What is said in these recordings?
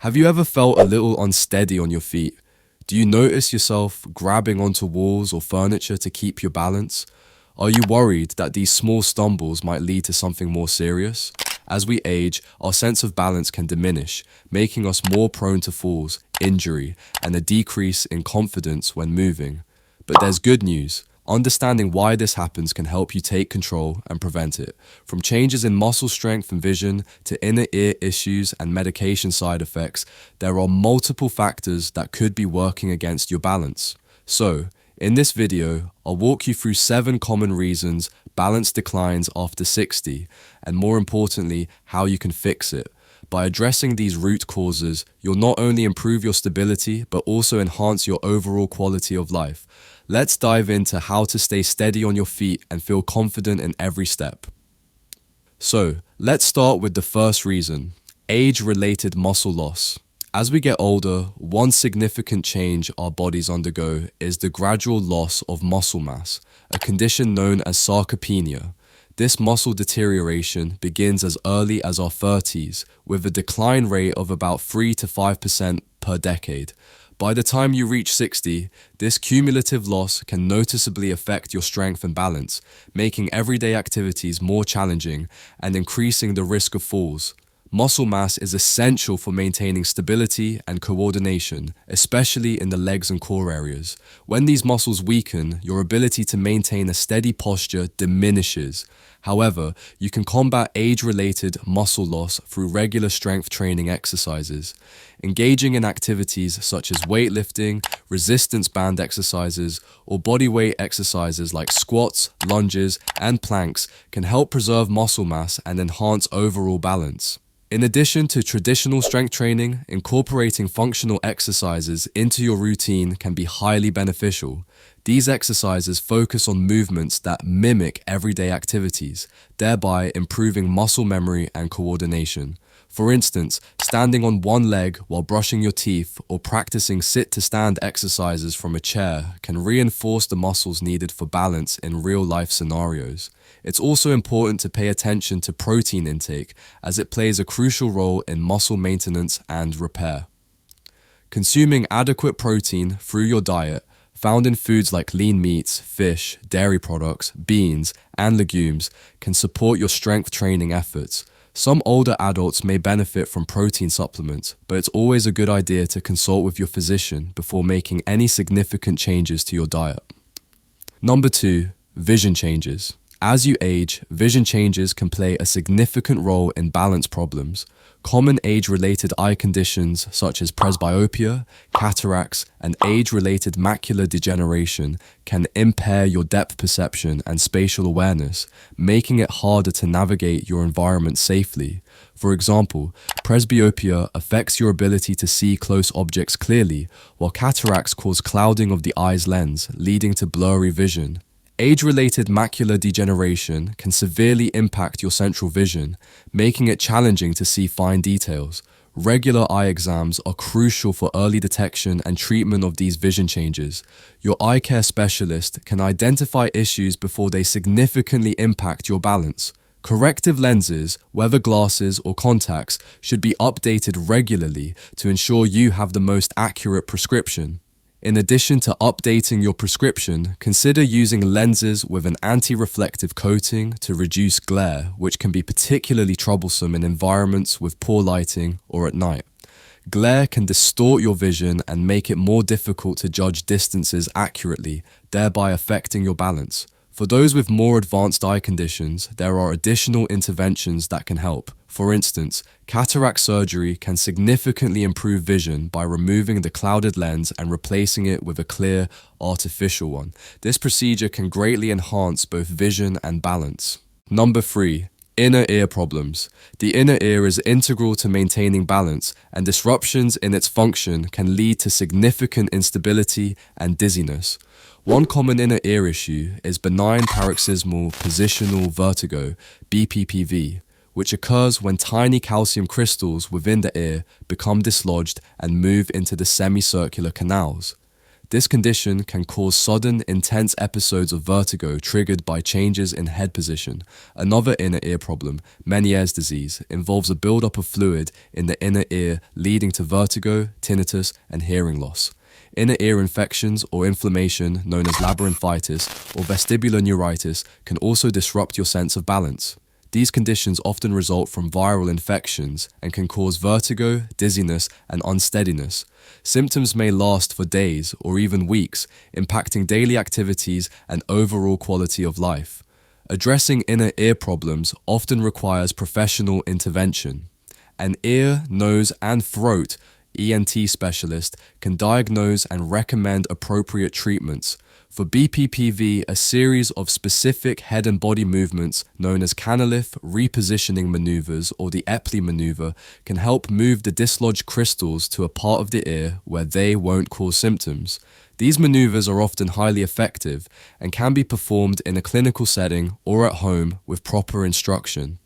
Have you ever felt a little unsteady on your feet? Do you notice yourself grabbing onto walls or furniture to keep your balance? Are you worried that these small stumbles might lead to something more serious? As we age, our sense of balance can diminish, making us more prone to falls, injury, and a decrease in confidence when moving. But there's good news. Understanding why this happens can help you take control and prevent it. From changes in muscle strength and vision to inner ear issues and medication side effects, there are multiple factors that could be working against your balance. So, in this video, I'll walk you through 7 common reasons balance declines after 60, and more importantly, how you can fix it. By addressing these root causes, you'll not only improve your stability, but also enhance your overall quality of life. Let's dive into how to stay steady on your feet and feel confident in every step. So, let's start with the first reason, age-related muscle loss. As we get older, one significant change our bodies undergo is the gradual loss of muscle mass, a condition known as sarcopenia. This muscle deterioration begins as early as our 30s, with a decline rate of about 3 to 5% per decade. By the time you reach 60, this cumulative loss can noticeably affect your strength and balance, making everyday activities more challenging and increasing the risk of falls. Muscle mass is essential for maintaining stability and coordination, especially in the legs and core areas. When these muscles weaken, your ability to maintain a steady posture diminishes. However, you can combat age-related muscle loss through regular strength training exercises. Engaging in activities such as weightlifting, resistance band exercises, or bodyweight exercises like squats, lunges, and planks can help preserve muscle mass and enhance overall balance. In addition to traditional strength training, incorporating functional exercises into your routine can be highly beneficial. These exercises focus on movements that mimic everyday activities, thereby improving muscle memory and coordination. For instance, standing on one leg while brushing your teeth or practicing sit-to-stand exercises from a chair can reinforce the muscles needed for balance in real-life scenarios. It's also important to pay attention to protein intake, as it plays a crucial role in muscle maintenance and repair. Consuming adequate protein through your diet, found in foods like lean meats, fish, dairy products, beans, and legumes, can support your strength training efforts. Some older adults may benefit from protein supplements, but it's always a good idea to consult with your physician before making any significant changes to your diet. Number 2, vision changes. As you age, vision changes can play a significant role in balance problems. Common age-related eye conditions such as presbyopia, cataracts, and age-related macular degeneration can impair your depth perception and spatial awareness, making it harder to navigate your environment safely. For example, presbyopia affects your ability to see close objects clearly, while cataracts cause clouding of the eye's lens, leading to blurry vision. Age-related macular degeneration can severely impact your central vision, making it challenging to see fine details. Regular eye exams are crucial for early detection and treatment of these vision changes. Your eye care specialist can identify issues before they significantly impact your balance. Corrective lenses, whether glasses or contacts, should be updated regularly to ensure you have the most accurate prescription. In addition to updating your prescription, consider using lenses with an anti-reflective coating to reduce glare, which can be particularly troublesome in environments with poor lighting or at night. Glare can distort your vision and make it more difficult to judge distances accurately, thereby affecting your balance. For those with more advanced eye conditions, there are additional interventions that can help. For instance, cataract surgery can significantly improve vision by removing the clouded lens and replacing it with a clear, artificial one. This procedure can greatly enhance both vision and balance. Number 3. Inner ear problems. The inner ear is integral to maintaining balance, and disruptions in its function can lead to significant instability and dizziness. One common inner ear issue is benign paroxysmal positional vertigo, BPPV, which occurs when tiny calcium crystals within the ear become dislodged and move into the semicircular canals. This condition can cause sudden, intense episodes of vertigo triggered by changes in head position. Another inner ear problem, Meniere's disease, involves a buildup of fluid in the inner ear leading to vertigo, tinnitus, and hearing loss. Inner ear infections or inflammation known as labyrinthitis or vestibular neuritis can also disrupt your sense of balance. These conditions often result from viral infections and can cause vertigo, dizziness, and unsteadiness. Symptoms may last for days or even weeks, impacting daily activities and overall quality of life. Addressing inner ear problems often requires professional intervention. An ear, nose, and throat ENT specialist can diagnose and recommend appropriate treatments. For BPPV, a series of specific head and body movements known as canalith repositioning maneuvers or the Epley maneuver can help move the dislodged crystals to a part of the ear where they won't cause symptoms. These maneuvers are often highly effective and can be performed in a clinical setting or at home with proper instruction.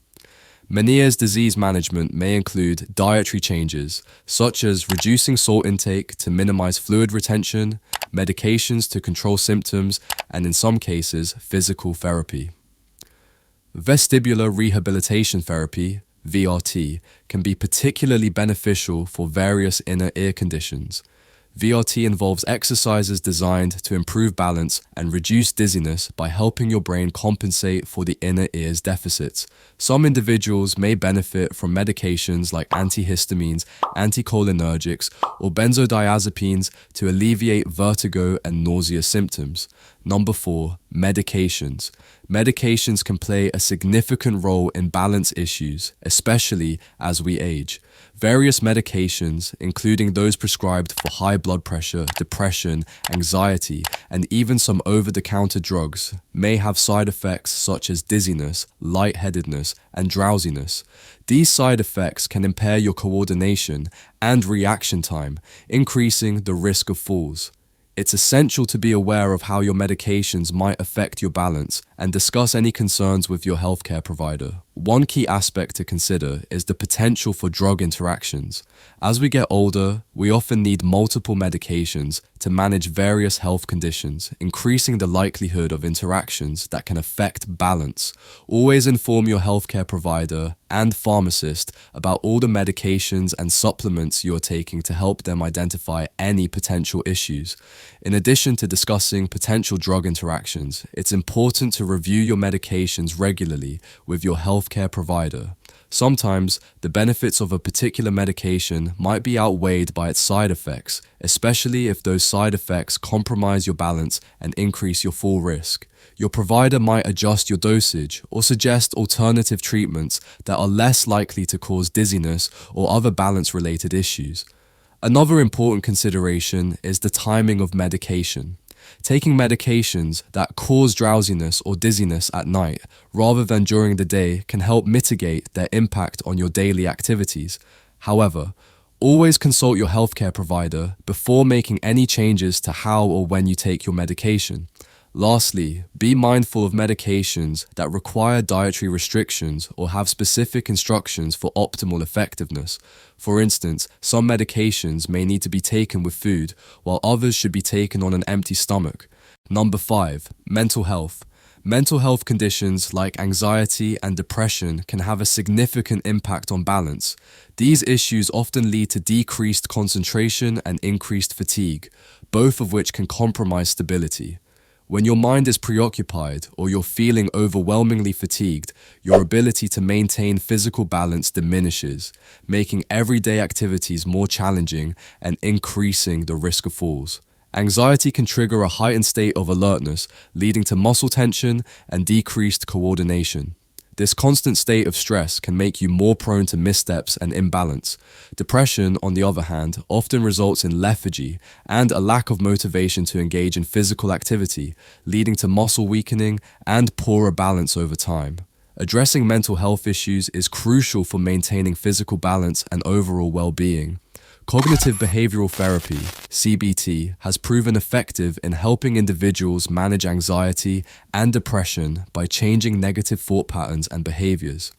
Meniere's disease management may include dietary changes, such as reducing salt intake to minimize fluid retention, medications to control symptoms, and in some cases, physical therapy. Vestibular rehabilitation therapy, VRT, can be particularly beneficial for various inner ear conditions. VRT involves exercises designed to improve balance and reduce dizziness by helping your brain compensate for the inner ear's deficits. Some individuals may benefit from medications like antihistamines, anticholinergics, or benzodiazepines to alleviate vertigo and nausea symptoms. Number 4, medications. Medications can play a significant role in balance issues, especially as we age. Various medications, including those prescribed for high blood pressure, depression, anxiety, and even some over-the-counter drugs, may have side effects such as dizziness, lightheadedness, and drowsiness. These side effects can impair your coordination and reaction time, increasing the risk of falls. It's essential to be aware of how your medications might affect your balance and discuss any concerns with your healthcare provider. One key aspect to consider is the potential for drug interactions. As we get older, we often need multiple medications to manage various health conditions, increasing the likelihood of interactions that can affect balance. Always inform your healthcare provider and pharmacist about all the medications and supplements you're taking to help them identify any potential issues. In addition to discussing potential drug interactions, it's important to review your medications regularly with your healthcare provider. Sometimes, the benefits of a particular medication might be outweighed by its side effects, especially if those side effects compromise your balance and increase your fall risk. Your provider might adjust your dosage or suggest alternative treatments that are less likely to cause dizziness or other balance-related issues. Another important consideration is the timing of medication. Taking medications that cause drowsiness or dizziness at night rather than during the day can help mitigate their impact on your daily activities. However, always consult your healthcare provider before making any changes to how or when you take your medication. Lastly, be mindful of medications that require dietary restrictions or have specific instructions for optimal effectiveness. For instance, some medications may need to be taken with food, while others should be taken on an empty stomach. Number 5, mental health. Mental health conditions like anxiety and depression can have a significant impact on balance. These issues often lead to decreased concentration and increased fatigue, both of which can compromise stability. When your mind is preoccupied or you're feeling overwhelmingly fatigued, your ability to maintain physical balance diminishes, making everyday activities more challenging and increasing the risk of falls. Anxiety can trigger a heightened state of alertness, leading to muscle tension and decreased coordination. This constant state of stress can make you more prone to missteps and imbalance. Depression, on the other hand, often results in lethargy and a lack of motivation to engage in physical activity, leading to muscle weakening and poorer balance over time. Addressing mental health issues is crucial for maintaining physical balance and overall well-being. Cognitive behavioral therapy, CBT, has proven effective in helping individuals manage anxiety and depression by changing negative thought patterns and behaviors.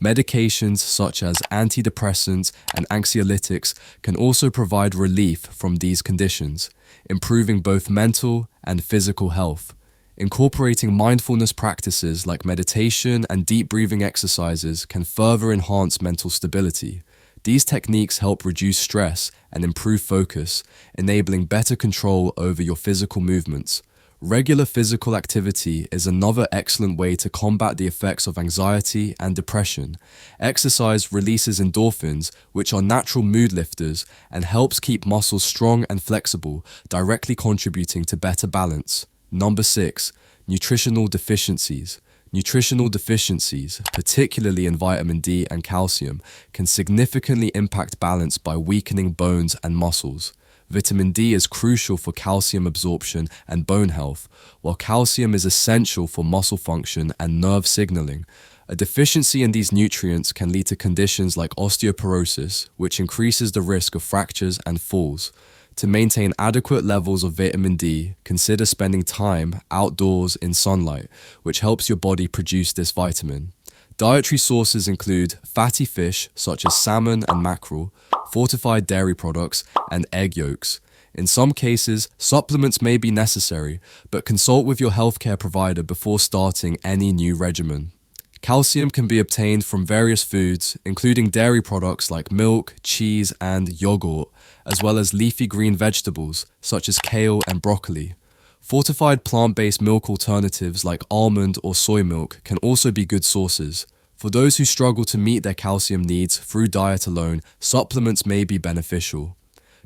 Medications such as antidepressants and anxiolytics can also provide relief from these conditions, improving both mental and physical health. Incorporating mindfulness practices like meditation and deep breathing exercises can further enhance mental stability. These techniques help reduce stress and improve focus, enabling better control over your physical movements. Regular physical activity is another excellent way to combat the effects of anxiety and depression. Exercise releases endorphins, which are natural mood lifters, and helps keep muscles strong and flexible, directly contributing to better balance. Number 6. Nutritional deficiencies. Nutritional deficiencies, particularly in vitamin D and calcium, can significantly impact balance by weakening bones and muscles. Vitamin D is crucial for calcium absorption and bone health, while calcium is essential for muscle function and nerve signaling. A deficiency in these nutrients can lead to conditions like osteoporosis, which increases the risk of fractures and falls. To maintain adequate levels of vitamin D, consider spending time outdoors in sunlight, which helps your body produce this vitamin. Dietary sources include fatty fish such as salmon and mackerel, fortified dairy products, and egg yolks. In some cases, supplements may be necessary, but consult with your healthcare provider before starting any new regimen. Calcium can be obtained from various foods, including dairy products like milk, cheese, and yogurt, as well as leafy green vegetables such as kale and broccoli. Fortified plant-based milk alternatives like almond or soy milk can also be good sources. For those who struggle to meet their calcium needs through diet alone, supplements may be beneficial.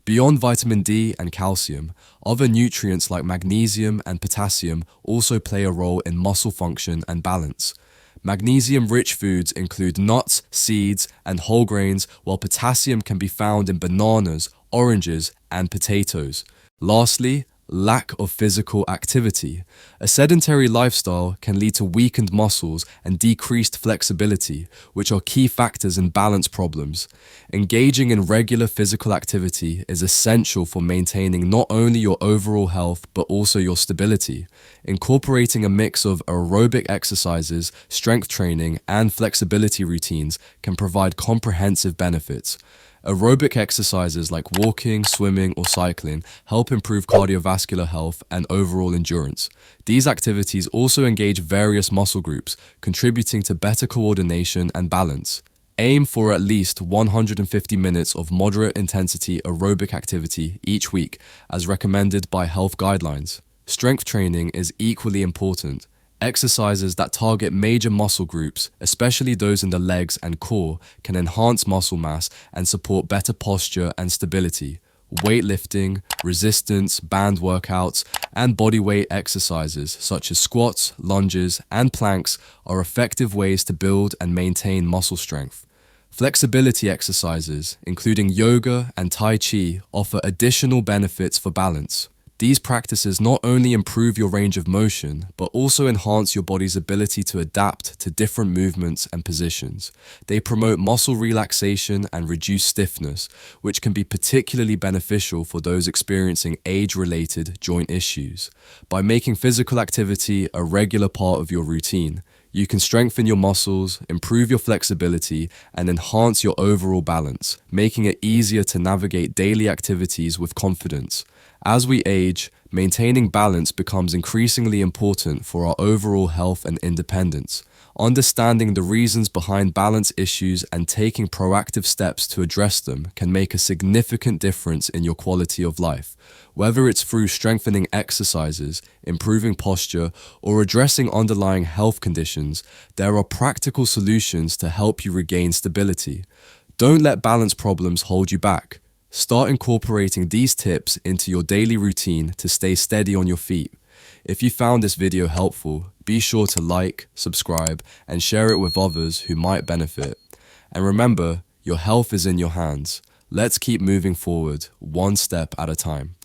Beyond vitamin D and calcium, other nutrients like magnesium and potassium also play a role in muscle function and balance. Magnesium-rich foods include nuts, seeds, and whole grains, while potassium can be found in bananas, oranges, and potatoes. Lastly, lack of physical activity. A sedentary lifestyle can lead to weakened muscles and decreased flexibility, which are key factors in balance problems. Engaging in regular physical activity is essential for maintaining not only your overall health but also your stability. Incorporating a mix of aerobic exercises, strength training, and flexibility routines can provide comprehensive benefits. Aerobic exercises like walking, swimming, or cycling help improve cardiovascular health and overall endurance. These activities also engage various muscle groups, contributing to better coordination and balance. Aim for at least 150 minutes of moderate intensity aerobic activity each week, as recommended by health guidelines. Strength training is equally important. Exercises that target major muscle groups, especially those in the legs and core, can enhance muscle mass and support better posture and stability. Weightlifting, resistance, band workouts, and bodyweight exercises such as squats, lunges, and planks are effective ways to build and maintain muscle strength. Flexibility exercises, including yoga and Tai Chi, offer additional benefits for balance. These practices not only improve your range of motion, but also enhance your body's ability to adapt to different movements and positions. They promote muscle relaxation and reduce stiffness, which can be particularly beneficial for those experiencing age-related joint issues. By making physical activity a regular part of your routine, you can strengthen your muscles, improve your flexibility, and enhance your overall balance, making it easier to navigate daily activities with confidence. As we age, maintaining balance becomes increasingly important for our overall health and independence. Understanding the reasons behind balance issues and taking proactive steps to address them can make a significant difference in your quality of life. Whether it's through strengthening exercises, improving posture, or addressing underlying health conditions, there are practical solutions to help you regain stability. Don't let balance problems hold you back. Start incorporating these tips into your daily routine to stay steady on your feet. If you found this video helpful, be sure to like, subscribe, and share it with others who might benefit. And remember, your health is in your hands. Let's keep moving forward, one step at a time.